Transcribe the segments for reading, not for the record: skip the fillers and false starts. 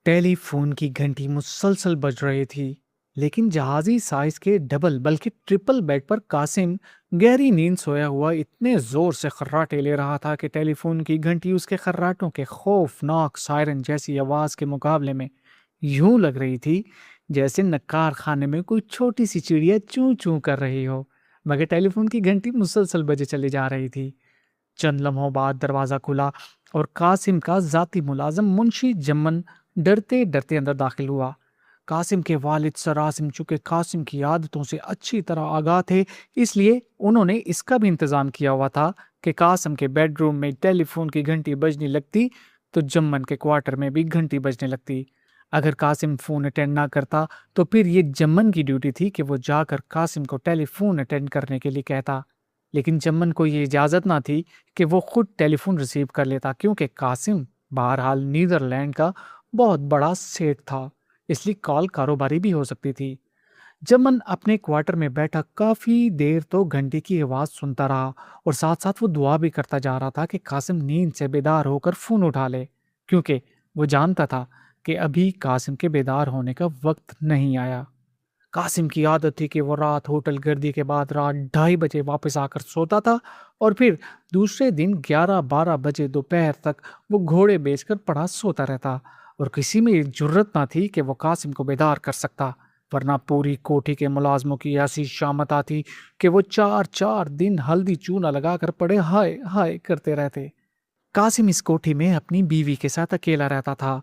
Telephone की घंटी मुसलसल बज रही थी, लेकिन जहाजी साइज के डबल बल्कि ट्रिपल बेड पर कासिम गहरी नींद सोया हुआ इतने जोर से खर्राटे ले रहा था कि टेलीफोन की घंटी उसके खर्राटों के खौफनाक सायरन जैसी आवाज के मुकाबले में यूं लग रही थी जैसे नक्कार खाने में कोई छोटी सी चिड़िया चूं चूं कर रही हो। मगर टेलीफोन की घंटी मुसलसल बजे चली जा रही थी। चंद लम्हों बाद दरवाजा खुला और कासिम का जाती मुलाजिम मुंशी जम्मन डरते डरते अंदर दाखिल हुआ। कासिम के वालिद सरासिम चूंकि कासिम की आदतों से अच्छी तरह आगाह थे, इसलिए उन्होंने इसका भी इंतजाम किया हुआ था कि कासिम के बेडरूम में टेलीफोन की घंटी बजने लगती तो जम्मन के क्वार्टर में भी घंटी बजने लगती। अगर कासिम फोन अटेंड ना करता तो फिर ये जम्मन की ड्यूटी थी कि वो जाकर कासिम को टेलीफोन अटेंड करने के लिए कहता। लेकिन जम्मन को ये इजाज़त ना थी कि वो खुद टेलीफोन रिसीव कर लेता, क्योंकि कासिम बहरहाल नीदरलैंड का बहुत बड़ा सेठ था, इसलिए कॉल कारोबारी भी हो सकती थी। जमन अपने क्वार्टर में बैठा काफी देर तो घंटी की आवाज सुनता रहा और साथ साथ वो दुआ भी करता जा रहा था कि कासिम नींद से बेदार होकर फोन उठा ले, क्योंकि वो जानता था कि अभी कासिम के बेदार होने का वक्त नहीं आया। कासिम की आदत थी कि वो रात होटल गर्दी के बाद रात 2:30 बजे वापस आकर सोता था और फिर दूसरे दिन 11-12 बजे दोपहर तक वो घोड़े बेचकर पड़ा सोता रहता, और किसी में ये जुर्रत ना थी कि वो कासिम को बेदार कर सकता। वरना पूरी कोठी के मुलाजमों की ऐसी शामत आती कि वो 4-4 दिन हल्दी चूना लगाकर पड़े हाय हाय करते रहते। कासिम इस कोठी में अपनी बीवी के साथ अकेला रहता था,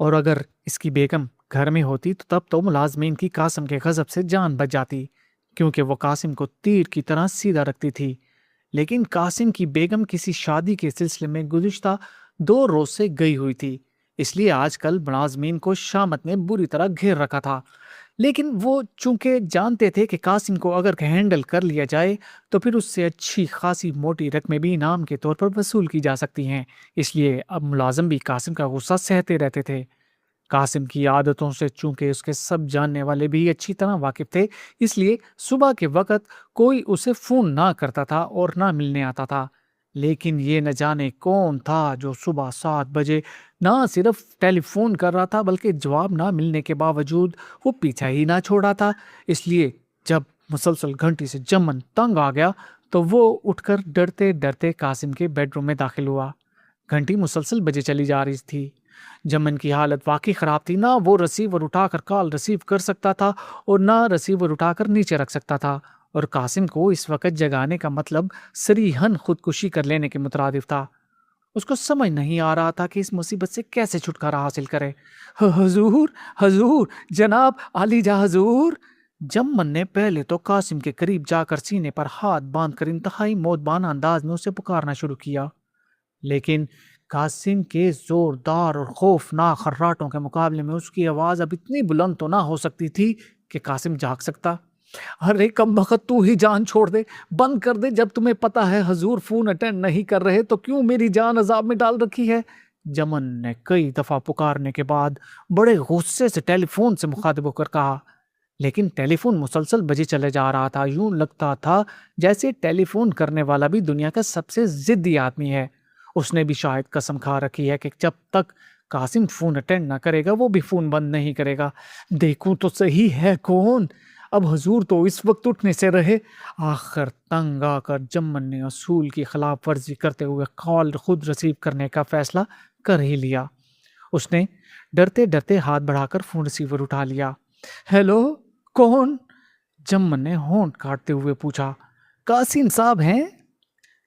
और अगर इसकी बेगम घर में होती तो तब तो मुलाजमीन की कासिम के गजब से जान बच जाती, क्योंकि वो कासिम को तीर की तरह सीधा रखती थी। लेकिन कासिम की बेगम किसी शादी के सिलसिले में गुज़िश्ता 2 रोज से गई हुई थी, इसलिए आजकल मुलाजमीन को शामत ने बुरी तरह घेर रखा था। लेकिन वो चूंकि जानते थे कि कासिम को अगर हैंडल कर लिया जाए तो फिर उससे अच्छी खासी मोटी रकमें भी इनाम के तौर पर वसूल की जा सकती हैं, इसलिए अब मुलाजिम भी कासिम का गुस्सा सहते रहते थे। कासिम की आदतों से चूंकि उसके सब जानने वाले भी अच्छी तरह वाकिफ थे, इसलिए सुबह के वक्त कोई उसे फोन ना करता था और ना मिलने आता था। लेकिन ये न जाने कौन था जो सुबह 7 बजे ना सिर्फ टेलीफोन कर रहा था, बल्कि जवाब ना मिलने के बावजूद वो पीछा ही ना छोड़ा था। इसलिए जब मुसलसल घंटी से जमन तंग आ गया तो वो उठकर डरते डरते कासिम के बेडरूम में दाखिल हुआ। घंटी मुसलसल बजे चली जा रही थी। जमन की हालत वाकई खराब थी, ना वो रिसीवर उठाकर कॉल रिसीव कर सकता था और ना रिसीवर उठाकर नीचे रख सकता था, और कासिम को इस वक्त जगाने का मतलब सरीहन खुदकुशी कर लेने के मुतरादिफ था। उसको समझ नहीं आ रहा था कि इस मुसीबत से कैसे छुटकारा हासिल करे। हजूर, हजूर, जनाब आलीजा हजूर। जमन ने पहले तो कासिम के करीब जाकर सीने पर हाथ बांधकर इंतहाई मौतबाना अंदाज में उसे पुकारना शुरू किया, लेकिन कासिम के जोरदार और खौफनाक खर्राटों के मुकाबले में उसकी आवाज अब इतनी बुलंद तो ना हो सकती थी कि कासिम जाग सकता। अरे कम बखत तू ही जान छोड़ दे, बंद कर दे। जब तुम्हें पता है हजूर फोन अटेंड नहीं कर रहे तो क्यों मेरी जान अजाब में डाल रखी है। जमन ने कई दफा पुकारने के बाद बड़े गुस्से से टेलीफोन से मुखातिब होकर कहा, लेकिन टेलीफोन मुसलसल बजे चले जा रहा था। यूं लगता था जैसे टेलीफोन करने वाला भी दुनिया का सबसे जिद्दी आदमी है। उसने भी शायद कसम खा रखी है कि जब तक कासिम फोन अटेंड ना करेगा वो भी फोन बंद नहीं करेगा। देखूं तो सही है कौन, अब हजूर तो इस वक्त उठने से रहे। आखिर तंग आकर जम्मन ने असूल की खिलाफ वर्जी करते हुए कॉल खुद रिसीव करने का फैसला कर ही लिया। उसने डरते डरते हाथ बढ़ाकर फोन रिसीवर उठा लिया। हेलो, कौन? जम्मन ने होंठ काटते हुए पूछा। कासिम साहब हैं?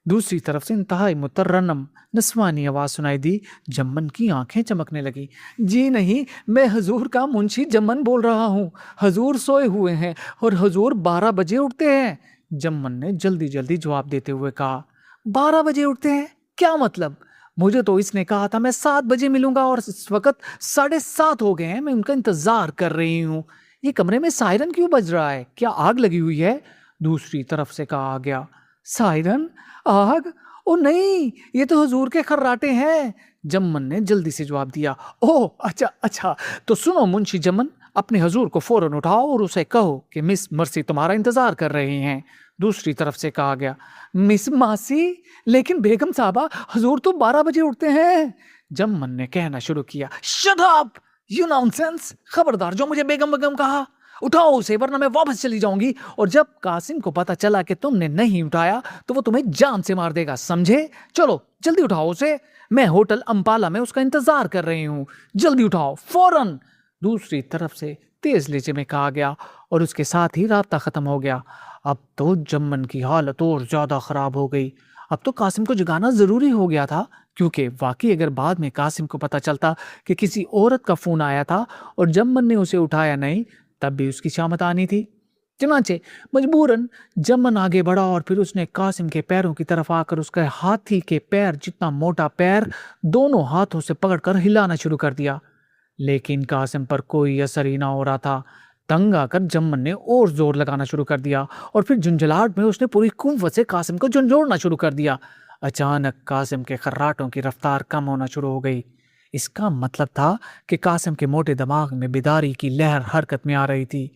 दूसरी तरफ से इंतहाई मुतर्रनम नस्वानी आवाज सुनाई दी। जम्मन की आंखें चमकने लगी। जी नहीं, मैं हजूर का मुंशी जम्मन बोल रहा हूँ। हजूर सोए हुए हैं और हजूर 12 बजे उठते हैं। जम्मन ने जल्दी जल्दी जवाब देते हुए कहा। 12 बजे उठते हैं? क्या मतलब? मुझे तो इसने कहा था मैं 7 बजे मिलूंगा और इस वक्त 7:30 हो गए हैं। मैं उनका इंतजार कर रही हूँ। ये कमरे में सायरन क्यों बज रहा है? क्या आग लगी हुई है? दूसरी तरफ से कहा गया। सायरन? आग? ओ नहीं, ये तो हजूर के खर्राटे हैं। जम्मन ने जल्दी से जवाब दिया। ओह अच्छा अच्छा, तो सुनो मुंशी जम्मन, अपने हजूर को फौरन उठाओ और उसे कहो कि मिस मर्सी तुम्हारा इंतजार कर रही हैं। दूसरी तरफ से कहा गया। मिस मासी? लेकिन बेगम साहबा, हजूर तो 12 बजे उठते हैं। जम्मन ने कहना शुरू किया। Shut up! यू नॉनसेंस, खबरदार जो मुझे बेगम बेगम कहा, उठाओ उसे वरना मैं वापस चली जाऊंगी। और जब कासिम को पता चला कि तुमने नहीं उठाया तो वो तुम्हें जान से मार देगा, समझे? चलो जल्दी उठाओ उसे, मैं होटल अंपाला में उसका इंतजार कर रही हूँ, जल्दी उठाओ फौरन। दूसरी तरफ से तेज लहजे में कहा गया और उसके साथ ही राब्ता खत्म हो गया। अब तो जम्मन की हालत और ज्यादा खराब हो गई। अब तो कासिम को जगाना जरूरी हो गया था, क्योंकि वाकई अगर बाद में कासिम को पता चलता कि किसी औरत का फोन आया था और जम्मन ने उसे उठाया नहीं, तब भी उसकी शामत आनी थी। चुनाचे मजबूरन जमन आगे बढ़ा और फिर उसने कासिम के पैरों की तरफ आकर उसका हाथी के पैर जितना मोटा पैर दोनों हाथों से पकड़कर हिलाना शुरू कर दिया। लेकिन कासिम पर कोई असर ही ना हो रहा था। तंग आकर जमन ने और जोर लगाना शुरू कर दिया और फिर झुंझलाहट में उसने पूरी कुव्वत से कासिम को झंझोड़ना शुरू कर दिया। अचानक कासिम के खर्राटों की रफ्तार कम होना शुरू हो गई। इसका मतलब था कि कासिम के मोटे दिमाग में बेदारी की लहर हरकत में आ रही थी।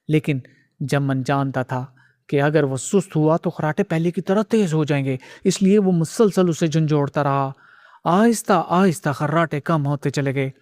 लेकिन जमन जानता था कि अगर वो सुस्त हुआ तो खर्राटे पहले की तरह तेज हो जाएंगे, इसलिए वो मुसलसल उसे झंझोड़ता रहा। आहिस्ता आहिस्ता खर्राटे कम होते चले गए।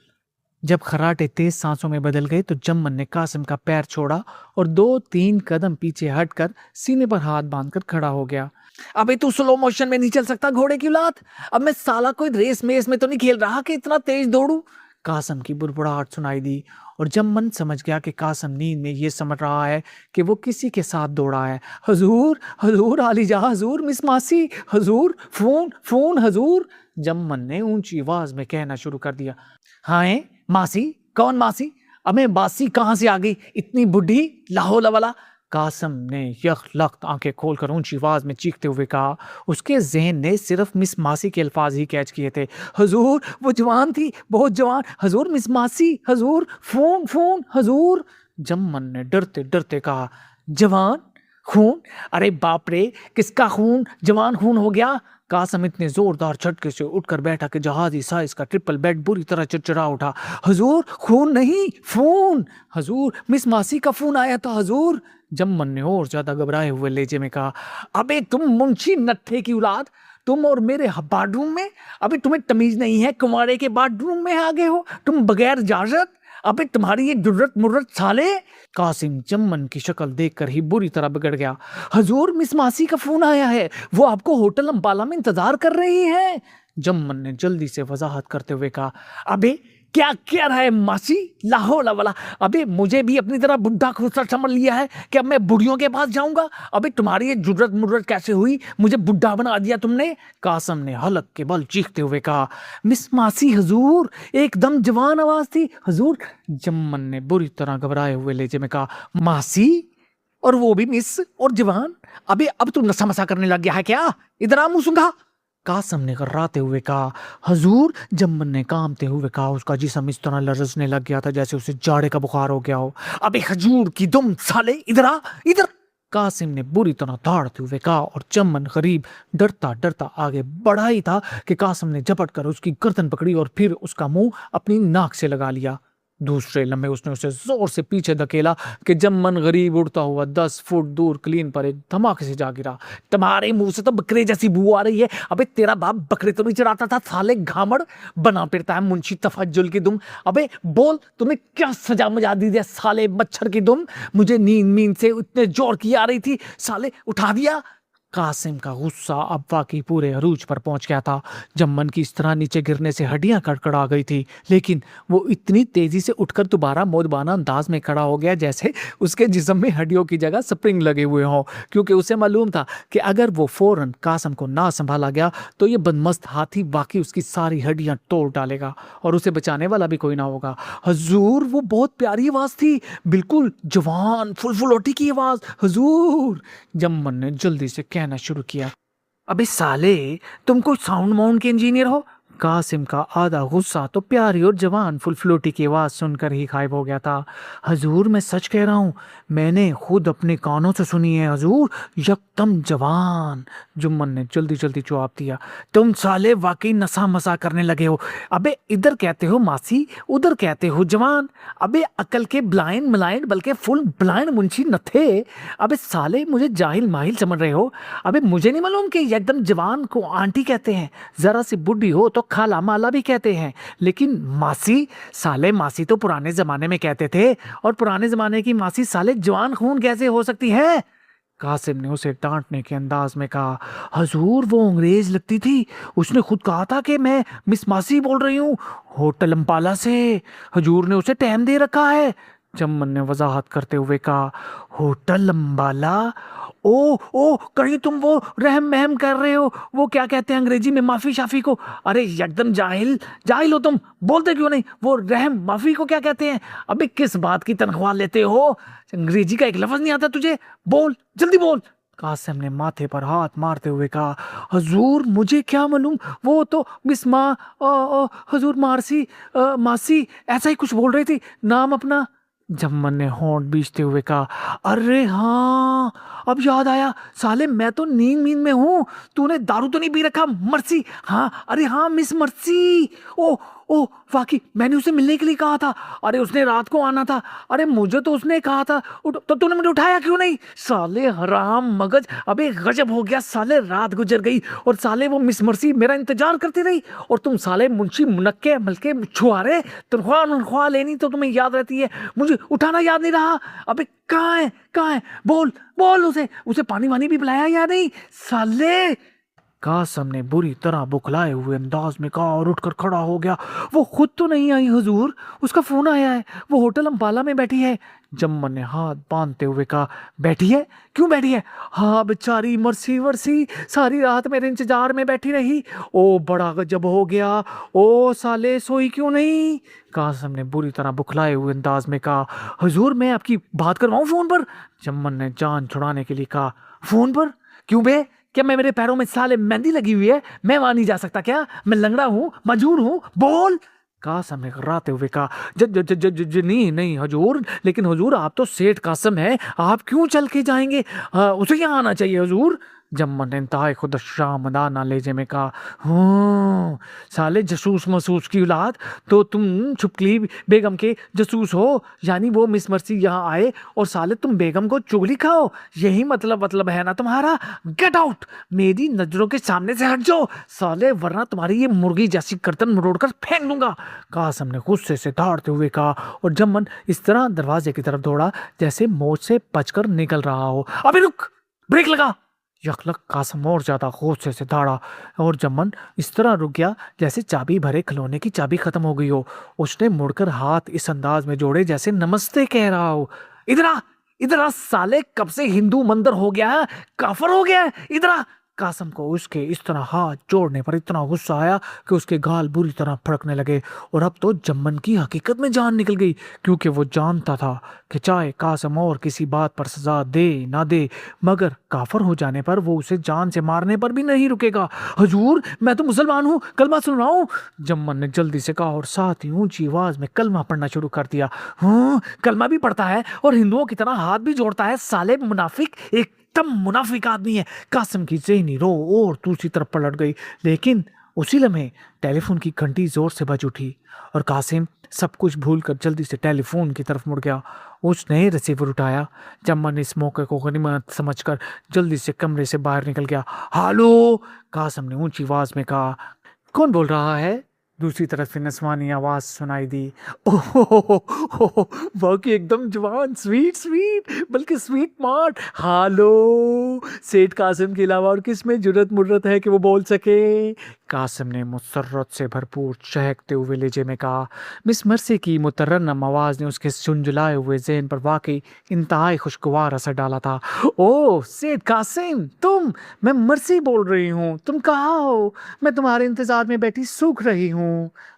जब खर्राटे तेज सांसों में बदल गए तो जम्मन ने कासिम का पैर छोड़ा और 2-3 कदम पीछे हटकर सीने पर हाथ बांधकर खड़ा हो गया। अबे तू स्लो मोशन में नहीं चल सकता घोड़े की औलाद? अब मैं साला कोई रेस मेस में तो नहीं खेल रहा कि इतना तेज दौड़ू। कासिम की बुड़बुड़ाहट सुनाई दी और जम्मन समझ गया कि कासिम नींद में ये समझ रहा है कि वो किसी के साथ दौड़ा है। हजूर हजूर आलीजा, हजूर मिस मासी, हजूर फोन फोन हजूर। जम्मन ने ऊंची आवाज में कहना शुरू कर दिया। हाँ मासी? कौन मासी? अबे बासी कहां से आ गई इतनी बुढ़ी लाहौल वाला? कासिम ने यख लख्त आंखें खोलकर ऊंची आवाज में चीखते हुए कहा। उसके जहन ने सिर्फ मिस मासी के अल्फाज ही कैच किए थे। हजूर वो जवान थी, बहुत जवान, हजूर मिस मासी, हजूर फोन फोन हजूर। जम्मन ने डरते डरते कहा। जवान खून? अरे बाप रे, किसका खून जवान खून हो गया? कासिम इतने जोरदार झटके से उठकर बैठा कि जहाजी साइज का ट्रिपल बेड बुरी तरह चिड़चिड़ा उठा। हजूर खून नहीं, फोन, हजूर मिस मासी का फोन आया था हजूर। जम्मन ने और ज्यादा घबराए हुए लहजे में कहा। अबे तुम मुंशी नत्थे की औलाद, तुम और मेरे बाथरूम में? अबे तुम्हें तमीज नहीं है, कुंवारे के बाथरूम में आ गए हो तुम बगैर इजाजत? अबे तुम्हारी ये जुर्रत मुर्रत साले। कासिम जम्मन की शक्ल देखकर ही बुरी तरह बिगड़ गया। हजूर मिस मासी का फोन आया है, वो आपको होटल अंबाला में इंतजार कर रही है। जम्मन ने जल्दी से वजाहत करते हुए कहा। अबे क्या कह रहा है मासी लाहौल वाला? अबे मुझे भी अपनी तरह बुढ़ा खुसर समझ लिया है कि अब मैं बुढ़ियों के पास जाऊंगा? अबे तुम्हारी ये जुर्रत मुर्रत कैसे हुई, मुझे बुढ़ा बना दिया तुमने? कासिम ने हलक के बल चीखते हुए कहा। मिस मासी हजूर, एकदम जवान आवाज थी हजूर। जम्मन ने बुरी तरह घबराए हुए लहजे में कहा। मासी? और वो भी मिस और जवान? अबे अब तू नशा मसा करने लग गया है क्या? इधर आ मुंह सूंघा। कासिम ने गर्राते हुए कहा। हजूर, जम्मन ने कामते हुए कहा। उसका जिस्म इस तरह लरजने लग गया था जैसे उसे जाड़े का बुखार हो गया हो। अबे हजूर की दुम साले, इधर आ इधर। कासिम ने बुरी तरह दौड़ते हुए कहा और जम्मन गरीब डरता डरता आगे बढ़ा ही था कि कासिम ने झपट कर उसकी गर्दन पकड़ी और फिर उसका मुंह अपनी नाक से लगा लिया। दूसरे लम्हे उसने उसे जोर से पीछे धकेला कि जम्मन गरीब उड़ता हुआ 10 फुट दूर क्लीन पर एक धमाके से जा गिरा। तुम्हारे मुंह से तो बकरे जैसी बू आ रही है। अबे तेरा बाप बकरे तो नहीं चढ़ाता था साले घामड़, बना फिरता है मुंशी तफज्जुल की दुम। अबे बोल तुम्हें क्या सजा मजा दी दिया साले मच्छर की दुम? मुझे नींद से इतने जोर की आ रही थी साले, उठा दिया। कासिम का गुस्सा अब वाकई पूरे अरूज पर पहुंच गया था। जम्मन की इस तरह नीचे गिरने से हड्डियां कड़कड़ा गई थी, लेकिन वो इतनी तेजी से उठकर दोबारा मौजबाना अंदाज में खड़ा हो गया जैसे उसके जिस्म में हड्डियों की जगह स्प्रिंग लगे हुए हों, क्योंकि उसे मालूम था कि अगर वो फौरन कासिम को ना संभाला गया तो ये बदमस्त हाथी वाकई उसकी सारी हड्डियां तोड़ डालेगा और उसे बचाने वाला भी कोई ना होगा। हजूर वो बहुत प्यारी आवाज थी, बिल्कुल जवान फुलफुलोटी की आवाज हजूर। जम्मन ने जल्दी से कहना शुरू किया। अबे साले, तुम कोई साउंड माउंड के इंजीनियर हो? कासिम का आधा गुस्सा तो प्यारी और जवान फुलफ्लोटी की आवाज सुनकर ही गायब हो गया था। हजूर मैं सच कह रहा हूँ, मैंने खुद अपने कानों से सुनी है हजूर, यकदम जवान। जुम्मन ने जल्दी जल्दी जवाब दिया। तुम साले वाकई नशा मसा करने लगे हो। अबे इधर कहते हो मासी, उधर कहते हो जवान। अबे अकल के ब्लाइंड मिलाइंड बल्कि फुल ब्लाइंड मुंशी न थे। अबे साले मुझे जाहिल माहिल समझ रहे हो? अबे मुझे नहीं मालूम कि एकदम जवान को आंटी कहते हैं, जरा सी बुढ़ी हो तो खाला माला भी कहते हैं, लेकिन मासी, साले मासी तो पुराने जमाने में कहते थे, और पुराने जमाने की मासी साले जवान खून कैसे हो सकती है? कासिम ने उसे डांटने के अंदाज में कहा, हजूर वो अंग्रेज लगती थी, उसने खुद कहा था कि मैं मिस मासी बोल रही हूँ, होटल अम्बाला से, हजूर ने उसे टाइम दे रखा है। चम्मन ने वजाहत करते हुए कहा, होटल अम्बाला? ओ ओ, कहीं तुम वो रहम महम कर रहे हो, वो क्या कहते हैं अंग्रेजी में, माफी शाफी को? अरे एकदम जाहिल, जाहिल हो तुम, बोलते क्यों नहीं? वो रहम माफी को क्या कहते हैं? अबे किस बात की तनख्वाह लेते हो? अंग्रेजी का एक लफ्ज नहीं आता तुझे? बोल, जल्दी बोल। कासिम ने माथे पर हाथ मारते हुए कहा, हजूर मुझे क्या मालूम, वो तो मिस हजूर मारसी, मासी ऐसा ही कुछ बोल रही थी, नाम अपना। जम्मन ने होंठ बीचते हुए कहा, अरे हाँ, अब याद आया, साले मैं तो नींद में हूँ, तूने दारू तो नहीं पी रखा? मर्सी, हाँ, अरे हाँ मिस मर्सी। ओ ओ, वाकई मैंने उसे मिलने के लिए कहा था, अरे उसने रात को आना था, अरे मुझे तो उसने कहा था तो तूने मुझे उठाया क्यों नहीं? साले हराम मगज, अबे गजब हो गया, साले रात गुजर गई और साले वो मिस मर्सी मेरा इंतजार करती रही, और तुम साले मुंशी मुनक्के मलके छुआरे, तनख्वाह तनख्वाह लेनी तो तुम्हें याद रहती है, मुझे उठाना याद नहीं रहा? अबे कहाँ है, कहाँ है? बोल बोल, उसे उसे पानी वानी भी पिलाया या नहीं साले? कासम ने बुरी तरह बुखलाए हुए अंदाज में कहा और उठकर खड़ा हो गया, वो खुद तो नहीं आई हुजूर, उसका फोन आया है, वो होटल अम्बाला में बैठी है। जम्मन ने हाथ बांधते हुए कहा, बैठी है? क्यों बैठी है? हाँ बेचारी मरसी वर्सी, सारी रात मेरे इंतजार में बैठी रही। ओ बड़ा गजब हो गया, ओ साले सोई क्यों नहीं? कासम ने बुरी तरह बुखलाए हुए अंदाज में कहा, हुजूर मैं आपकी बात करवाऊं फोन पर? जम्मन ने जान छुड़ाने के लिए कहा, फोन पर? क्यों बे, क्या मैं, मेरे पैरों में साले मेहंदी लगी हुई है, मैं वहां नहीं जा सकता क्या? मैं लंगड़ा हूं, मजबूर हूं, बोल। कासम ने घर्राते हुए कहा, ज, ज, ज, ज, ज, ज, नहीं नहीं हजूर, लेकिन हजूर आप तो सेठ कासम है, आप क्यों चल के जाएंगे? उसे यहाँ आना चाहिए हजूर। जम्मन ने इंतहाई खुद शामदाना लहजे में कहा, हाँ साले जसूस महसूस की औलाद, तो तुम छुपकली बेगम के जसूस हो, यानी वो मिस मर्सी यहाँ आए और साले तुम बेगम को चुगली खाओ, यही मतलब है ना तुम्हारा? गेट आउट, मेरी नजरों के सामने से हट जाओ साले, वरना तुम्हारी ये मुर्गी जैसी गर्दन मरोड़कर फेंक दूंगा। कासम ने गुस्से से दौड़ते हुए कहा, और जम्मन इस तरह दरवाजे की तरफ दौड़ा जैसे मौत से बचकर निकल रहा हो। अभी रुक, ब्रेक लगा। यकलक कासम और ज्यादा गुस्से से दौड़ा और जम्मन इस तरह रुक गया जैसे चाबी भरे खिलौने की चाबी खत्म हो गई हो। उसने मुड़कर हाथ इस अंदाज में जोड़े जैसे नमस्ते कह रहा हो, इधर आ, इधर आ साले, कब से हिंदू मंदिर हो गया है, काफर हो गया है, इधर आ। कासम को उसके इस तरह हाथ जोड़ने पर इतना गुस्सा आया कि उसके गाल बुरी तरह फड़कने लगे, और अब तो जम्मन की हकीकत में जान निकल गई, क्योंकि वो जानता था कि चाहे कासम और किसी बात पर सजा दे ना दे, मगर काफर हो जाने पर वो उसे जान से मारने पर भी नहीं रुकेगा। हजूर मैं तो मुसलमान हूँ, कलमा सुन रहा हूँ। जम्मन ने जल्दी से कहा और साथ ही ऊंची आवाज में कलमा पढ़ना शुरू कर दिया। हाँ कलमा भी पढ़ता है और हिंदुओं की तरह हाथ भी जोड़ता है, साले मुनाफिक, एकदम मुनाफिक आदमी है। कासिम की ज़हनी रो और दूसरी तरफ पलट गई, लेकिन उसी लम्हे टेलीफोन की घंटी जोर से बज उठी और कासिम सब कुछ भूलकर जल्दी से टेलीफोन की तरफ मुड़ गया। उसने रिसीवर उठाया। जम्मन इस मौके को गनीमत समझकर जल्दी से कमरे से बाहर निकल गया। हालो, कासिम ने ऊंची आवाज में कहा। कौन बोल रहा है? दूसरी तरफ से नस्वानी आवाज सुनाई दी। ओह बाकी एकदम जवान, स्वीट स्वीट, बल्कि स्वीट मार्ट। हालो, सेठ कासिम के अलावा और किस में जुर्रत मुर्रत है कि वो बोल सके? कासिम ने मुसर्रत से भरपूर चहकते हुए लहजे में कहा। मिस मर्सी की मुतरन्नम आवाज ने उसके सुंजलाए हुए ज़हन पर वाकई इंतहाई खुशगवार असर डाला था। ओह सेठ कासिम, तुम, मैं मर्सी बोल रही हूँ, तुम कहाँ हो? मैं तुम्हारे इंतजार में बैठी सूख रही हूँ।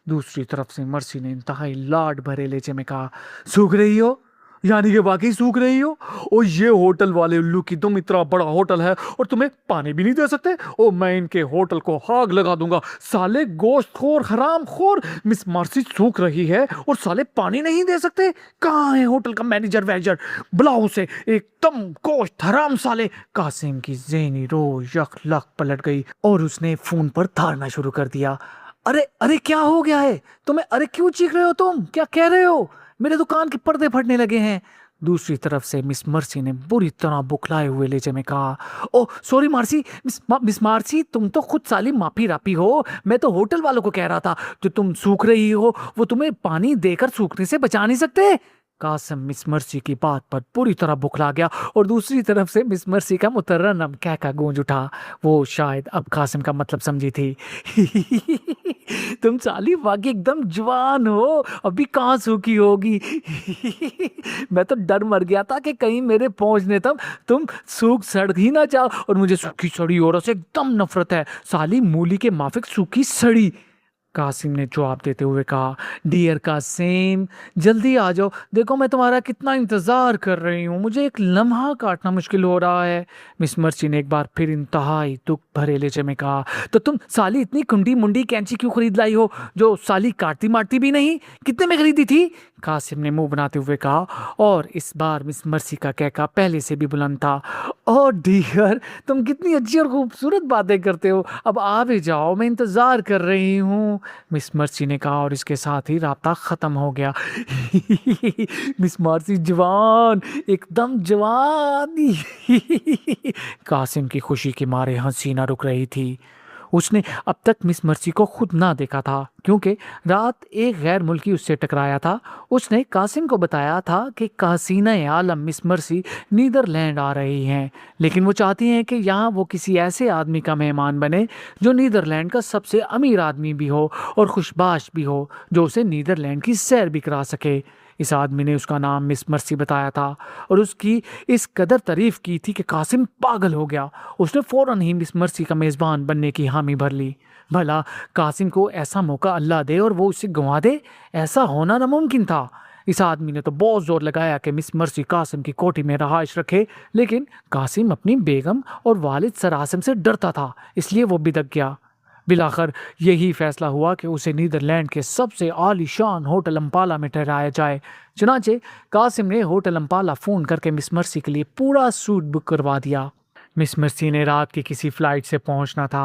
दूसरी तरफ से मर्सी ने इंतहाई लाड भरे लहजे में कहा, सूख रही हो? यानी कि वाकई सूख रही हो? ओ ये होटल वाले उल्लू की, तुम इतना बड़ा होटल है और तुम्हें पानी भी नहीं दे सकते? ओ मैं इनके होटल को आग लगा दूंगा, साले गोश्तखोर हरामखोर। मिस मार्सी सूख रही है और साले पानी नहीं दे सकते? कहाँ है होटल का मैनेजर वैजर? बुलाओ उसे, एकदम गोश्त हराम साले। कासिम की ज़हनी रो यकलक पलट गई और उसने फोन पर थारना शुरू कर दिया। अरे अरे क्या हो गया है तुम्हें? अरे क्यों चीख रहे हो तुम? क्या कह रहे हो? मेरे दुकान के पर्दे फटने लगे हैं। दूसरी तरफ से मिस मर्सी ने बुरी तरह बुखलाए हुए लहजे में कहा, oh sorry Marcy, miss Marcy, तुम तो खुद साली माफी रापी हो। मैं तो होटल वालों को कह रहा था, जो तुम सूख रही हो वो तुम्हें पानी देकर सूखने से बचा नहीं सकते। कासिम मिस मर्सी की बात पर पूरी तरह बुखला गया और दूसरी तरफ से मिस मर्सी का मुतर्रनम कहका गूंज उठा। वो शायद अब कासिम का मतलब समझी थी। तुम साली वाकई एकदम जवान हो, अभी कहाँ सूखी होगी। मैं तो डर मर गया था कि कहीं मेरे पहुंचने तक तुम सूख सड़ ही ना जाओ, और मुझे सूखी सड़ी औरतों से एकदम नफरत है, साली मूली के माफिक सूखी सड़ी। कासिम ने जवाब देते हुए कहा, डियर कासिम, जल्दी आ जाओ, देखो मैं तुम्हारा कितना इंतजार कर रही हूँ, मुझे एक लम्हा काटना मुश्किल हो रहा है। मिस मर्सी ने एक बार फिर इंतहाई दुख भरे लहजे में कहा, तो तुम साली इतनी कुंडी मुंडी कैंची क्यों खरीद लाई हो, जो साली काटती मारती भी नहीं? कितने में खरीदी थी? कासिम ने मुंह बनाते हुए कहा, और इस बार मिस मर्सी का कहका पहले से भी बुलंद था। ओह डियर, तुम कितनी अच्छी और खूबसूरत बातें करते हो, अब आ भी जाओ, मैं इंतजार कर रही हूँ। मिस मर्सी ने कहा, और इसके साथ ही राब्ता खत्म हो गया। मिस मर्सी जवान, एकदम जवान। कासिम की खुशी के मारे हंसी ना रुक रही थी। उसने अब तक मिस मर्सी को खुद ना देखा था, क्योंकि रात एक गैर मुल्की उससे टकराया था। उसने कासिम को बताया था कि हसीना आलम मिस मर्सी नीदरलैंड आ रही हैं, लेकिन वो चाहती हैं कि यहाँ वो किसी ऐसे आदमी का मेहमान बने जो नीदरलैंड का सबसे अमीर आदमी भी हो और खुशबाश भी हो, जो उसे नीदरलैंड की सैर भी करा सके। इस आदमी ने उसका नाम मिस मर्सी बताया था और उसकी इस कदर तारीफ की थी कि कासिम पागल हो गया। उसने फौरन ही मिस मर्सी का मेज़बान बनने की हामी भर ली। भला कासिम को ऐसा मौका अल्लाह दे और वो उसे गंवा दे, ऐसा होना नामुमकिन था। इस आदमी ने तो बहुत जोर लगाया कि मिस मर्सी कासिम की कोठी में रहाइश रखे, लेकिन कासिम अपनी बेगम और वालिद सर आसिम से डरता था, इसलिए वो बिदक गया। बिलाखिर यही फैसला हुआ कि उसे नीदरलैंड के सबसे आलीशान होटल अम्पाला में ठहराया जाए। चुनाचे कासिम ने होटल अम्पाला फ़ोन करके मिस मर्सी के लिए पूरा सूट बुक करवा दिया। मिस मर्सी ने रात की किसी फ्लाइट से पहुंचना था,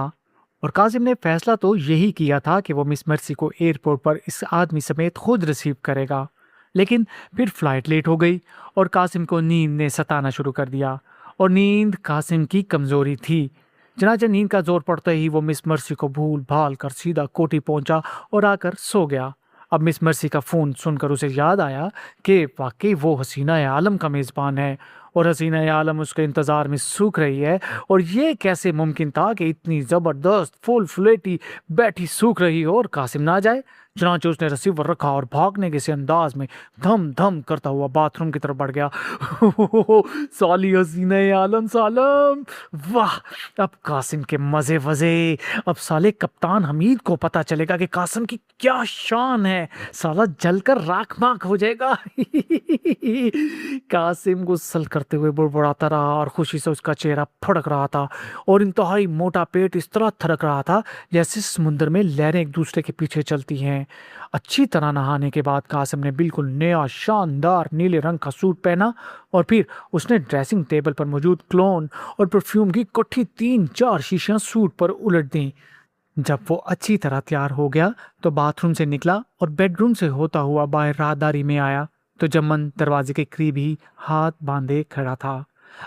और कासिम ने फैसला तो यही किया था कि वो मिस मर्सी को एयरपोर्ट पर इस आदमी समेत खुद रिसीव करेगा। लेकिन फिर फ्लाइट लेट हो गई और कासिम को नींद ने सताना शुरू कर दिया, और नींद कासिम की कमज़ोरी थी। चनाचे नींद का जोर पड़ते ही वो मिस मर्सी को भूल भाल कर सीधा कोठी पहुंचा और आकर सो गया। अब मिस मर्सी का फ़ोन सुनकर उसे याद आया कि वाकई वो हसीना आलम का मेज़बान है, और हसीना आलम उसके इंतज़ार में सूख रही है। और ये कैसे मुमकिन था कि इतनी ज़बरदस्त फुल फ्लेटी बैठी सूख रही हो और कासिम ना जाए? चुनांचे उसने रिसीवर रखा और भागने के से अंदाज में धम धम करता हुआ बाथरूम की तरफ बढ़ गया। साली हसीना आलम सालम, वाह, अब कासिम के मजे वजे। अब साले कप्तान हमीद को पता चलेगा कि कासिम की क्या शान है, साला जलकर राख माख हो जाएगा। कासिम गुस्सल करते हुए बुड़बुड़ाता रहा और खुशी से उसका चेहरा फड़क रहा था, और इंतहाई मोटा पेट इस तरह थरक रहा था जैसे समुद्र में लहरें एक दूसरे के पीछे चलती हैं। अच्छी तरह नहाने के बाद कासिम ने बिल्कुल नया शानदार नीले रंग का सूट पहना, और फिर उसने ड्रेसिंग टेबल पर मौजूद क्लोन और परफ्यूम की इकट्ठी 3-4 शीशियां सूट पर उलट दी। जब वो अच्छी तरह तैयार हो गया तो बाथरूम से निकला और बेडरूम से होता हुआ बाहर राहदारी में आया तो जमन दरवाजे के करीब ही हाथ बांधे खड़ा था।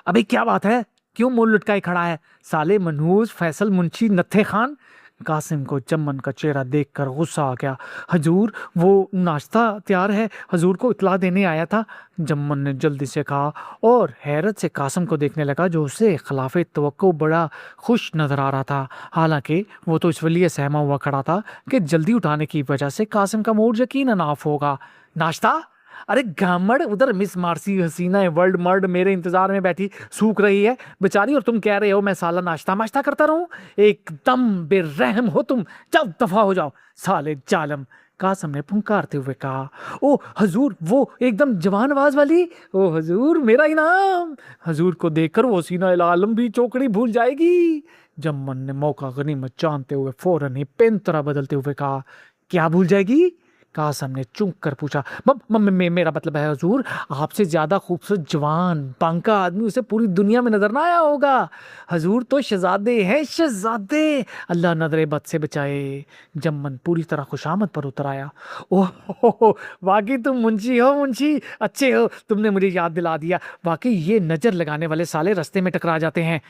अबे क्या बात है, क्यों मुंह लटकाए खड़ा है, साले मनहूस फैसल मुंशी नत्थे खान? कासिम को जमन का चेहरा देखकर गुस्सा आ गया। हजूर, वो नाश्ता तैयार है, हजूर को इतला देने आया था, जमन ने जल्दी से कहा, और हैरत से कासिम को देखने लगा, जो उसे खिलाफे तवक्को बड़ा खुश नजर आ रहा था। हालांकि वो तो इस वलीए सहमा हुआ खड़ा था कि जल्दी उठाने की वजह से कासिम का मूड यकीनन ऑफ होगा। नाश्ता? अरे गामड़, उधर मिस मार्सी हसीना वर्ल्ड मर्ड मेरे इंतजार में बैठी सूख रही है बेचारी, और तुम कह रहे हो मैं साला नाश्ता माश्ता करता रहूं? एकदम बेरहम हो तुम, जाओ दफा हो जाओ साले जालम, कासिम ने पुकारते हुए कहा। ओ हजूर, वो एकदम जवान आवाज वाली, ओ हजूर मेरा इनाम। हजूर को देखकर वो हसीना आलम भी चौकड़ी भूल जाएगी। जमन ने मौका गनीमत जानते हुए फौरन ही पेंतरा बदलते हुए कहा, क्या भूल जाएगी? कासिम ने चूक कर पूछा। मेरा मतलब है हुजूर, आपसे ज्यादा खूबसूरत जवान बांका आदमी उसे पूरी दुनिया में नजर ना आया होगा। हुजूर तो शहजादे हैं, शहजादे। अल्लाह नजरे बद से बचाए। जम्मन पूरी तरह खुशामद पर उतर आया। ओह हो, वाकई तुम मुंशी हो मुंशी, अच्छे हो, तुमने मुझे याद दिला दिया। वाकई ये नजर लगाने वाले साले रास्ते में टकरा जाते हैं।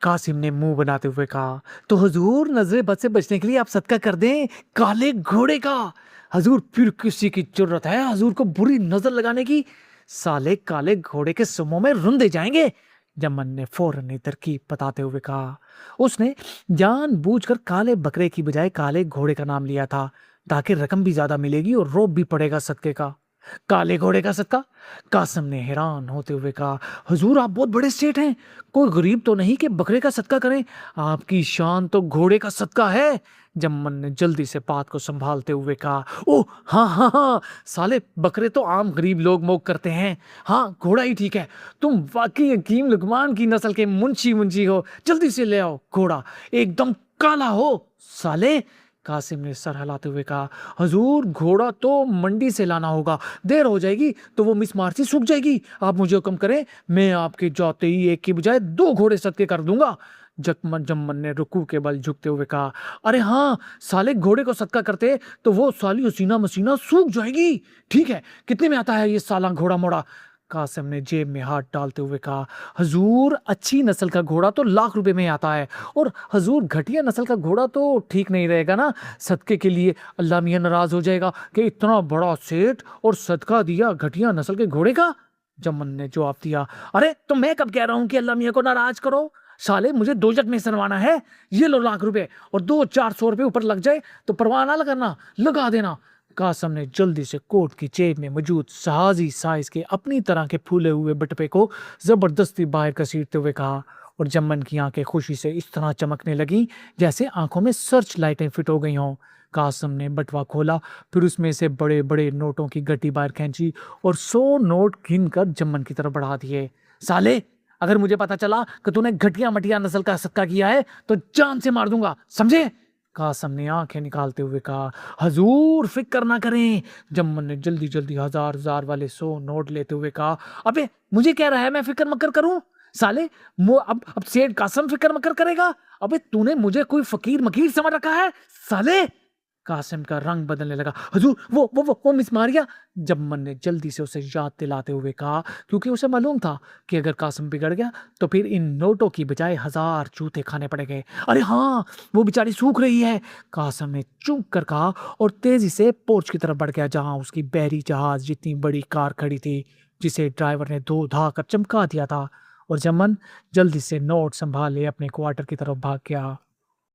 कासिम ने मुंह बनाते हुए कहा। तो हुजूर, नजरे बद से बचने के लिए आप सदका कर दें काले घोड़े का। हजूर, फिर किसी की जरूरत है हजूर को बुरी नजर लगाने की? साले काले घोड़े के सुमों में रुंधे जाएंगे। जमन ने फौरन तरकीब बताते हुए कहा। उसने जानबूझकर काले बकरे की बजाय काले घोड़े का नाम लिया था, ताकि रकम भी ज्यादा मिलेगी और रोब भी पड़ेगा सदके का। काले घोड़े का सदका? कासिम ने हैरान होते हुए कहा। हुजूर, आप बहुत बड़े सेठ हैं, कोई गरीब तो नहीं कि बकरे का सदका करें? आपकी शान तो घोड़े का सदका है। जम्मन ने जल्दी से बात को संभालते हुए कहा। ओह हाँ हाँ हाँ, साले बकरे तो आम गरीब लोग मोग करते हैं, हाँ घोड़ा ही ठीक है। तुम वाकई हकीम लुकमान की नस्ल के मुंशी मुंशी हो। जल्दी से ले आओ घोड़ा, एकदम काला हो। साले, कासिम ने सर हिलाते हुए कहा। हजूर, घोड़ा तो मंडी से लाना होगा, देर हो जाएगी तो वो मिस मार्ची सूख जाएगी। आप मुझे हुक्म करें, मैं आपके जाते ही एक की बजाय 2 घोड़े सदके कर दूंगा। जकमन जम्मन ने रुकू के बल झुकते हुए कहा। अरे हाँ, साले घोड़े को सदका करते तो वो साली हसीना मसीना सूख जाएगी। ठीक है, कितने में आता है ये साला घोड़ा मोड़ा? कासिम ने जेब में हाथ डालते हुए कहा। हजूर, अच्छी नस्ल का घोड़ा तो लाख रुपए में आता है, और हजूर घटिया नस्ल का घोड़ा तो ठीक नहीं रहेगा ना। सदके के लिए अल्लाह मियाँ नाराज हो जाएगा कि इतना बड़ा सेठ और सदका दिया घटिया नस्ल के घोड़े का। जमन ने जवाब दिया। अरे तो मैं कब कह रहा हूं कि अल्लाह मियाँ को नाराज करो? साले, मुझे दोजक में सनवाना है। ये लो लाख रुपए, और 200-400 रुपए ऊपर लग जाए तो परवाह ना करना, लगा देना। कासिम ने जल्दी से कोट की जेब में मौजूद जहाजी साइज के अपनी तरह के फूले हुए बटुए को जबरदस्ती बाहर घसीटते हुए कहा, और जम्मन की आंखें खुशी से इस तरह चमकने लगी जैसे आंखों में सर्च लाइटें फिट हो गई हों। कासिम ने बटवा खोला, फिर उसमें से बड़े बड़े नोटों की गड्डी बाहर खींची और 100 नोट गिन कर जम्मन की तरफ बढ़ा दिए। साले, अगर मुझे पता चला कि तूने घटिया मटिया नस्ल का सदका किया है तो जान से मार दूंगा, समझे? कासिम ने आंखें निकालते हुए कहा। हजूर, फिक्र ना करें। जम्मन ने जल्दी जल्दी हजार हजार वाले 100 नोट लेते हुए कहा। अबे, मुझे कह रहा है मैं फिक्र मकर करूं? साले, अब सेठ कासिम फिक्र मकर करेगा? अबे, तूने मुझे कोई फकीर मकीर समझ रखा है साले? कासिम का रंग बदलने लगा। हजूर, वो मिस मारिया। जम्मन ने जल्दी से उसे याद दिलाते हुए कहा, क्योंकि उसे मालूम था कि अगर कासिम बिगड़ गया तो फिर इन नोटों की बजाय 1000 जूते खाने पड़ेंगे। अरे हाँ, वो बेचारी सूख रही है। कासिम ने चूक कर कहा और तेजी से पोर्च की तरफ बढ़ गया, जहां उसकी बहरी जहाज जितनी बड़ी कार खड़ी थी, जिसे ड्राइवर ने धो धा कर चमका दिया था। और जम्मन जल्दी से नोट संभाले अपने क्वार्टर की तरफ भाग गया।